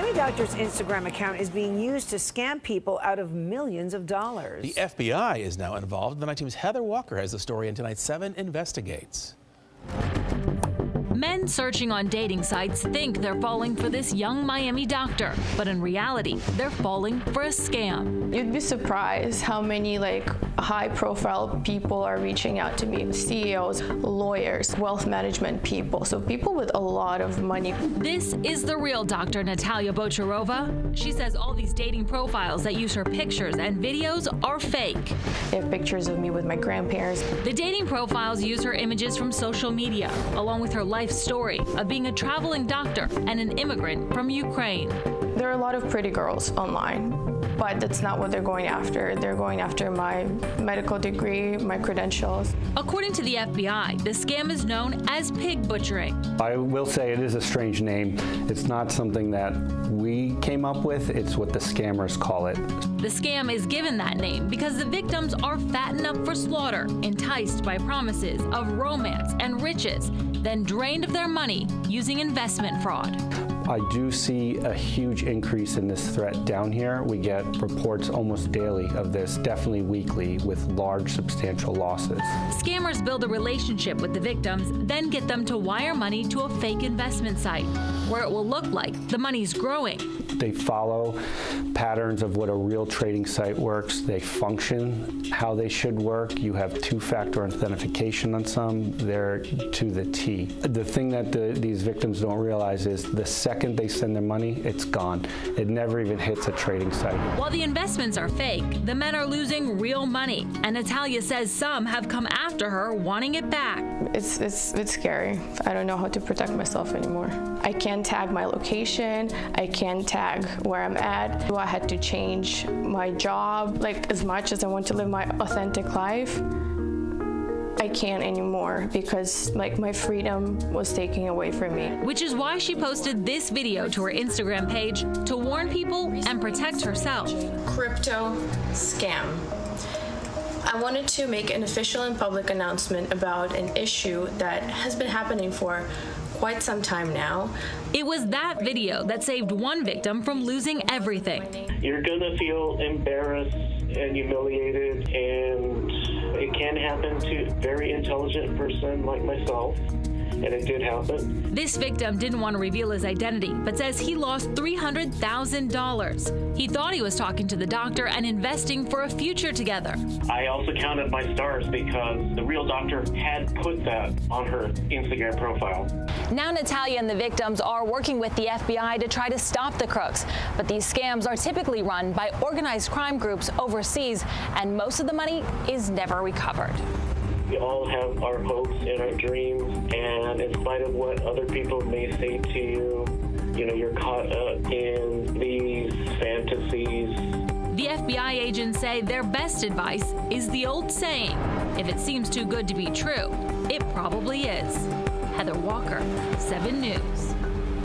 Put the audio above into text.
Miami doctor's Instagram account is being used to scam people out of millions of dollars. The FBI is now involved. The Night Team's Heather Walker has the story in tonight's 7 Investigates. Men searching on dating sites think they're falling for this young Miami doctor, but in reality, they're falling for a scam. You'd be surprised how many high-profile people are reaching out to me. CEOs, lawyers, wealth management people, so people with a lot of money. This is the real Dr. Natalia Bocharova. She says all these dating profiles that use her pictures and videos are fake. They have pictures of me with my grandparents. The dating profiles use her images from social media, along with her life story of being a traveling doctor and an immigrant from Ukraine. There are a lot of pretty girls online, but that's not what they're going after. They're going after my medical degree, my credentials. According to the FBI, the scam is known as pig butchering. I will say it is a strange name. It's not something that we came up with. It's what the scammers call it. The scam is given that name because the victims are fattened up for slaughter, enticed by promises of romance and riches, then drained of their money using investment fraud. I do see a huge increase in this threat down here. We get reports almost daily of this, definitely weekly, with large, substantial losses. Scammers build a relationship with the victims, then get them to wire money to a fake investment site, where it will look like the money's growing. They follow patterns of what a real trading site works. They function how they should work. You have two-factor authentication on some. They're to the T. The thing that these victims don't realize is the second they send their money, it's gone. It never even hits a trading site. While the investments are fake, the men are losing real money, and Natalia says some have come after her wanting it back. It's scary. I don't know how to protect myself anymore. I can't tag my location. I can't tag where I'm at. I had to change my job. As much as I want to live my authentic life, I can't anymore because my freedom was taken away from me. Which is why she posted this video to her Instagram page to warn people and protect herself. Crypto scam. I wanted to make an official and public announcement about an issue that has been happening for quite some time now. It was that video that saved one victim from losing everything. You're gonna feel embarrassed and humiliated, and it can happen to a very intelligent person like myself, and it did happen. This victim didn't want to reveal his identity, but says he lost $300,000. He thought he was talking to the doctor and investing for a future together. I also counted my stars because the real doctor had put that on her Instagram profile. Now Natalia and the victims are working with the FBI to try to stop the crooks. But these scams are typically run by organized crime groups overseas, and most of the money is never recovered. We all have our hopes and our dreams, and in spite of what other people may say to you, you're caught up in these fantasies. The FBI agents say their best advice is the old saying, if it seems too good to be true, it probably is. Heather Walker, 7 News.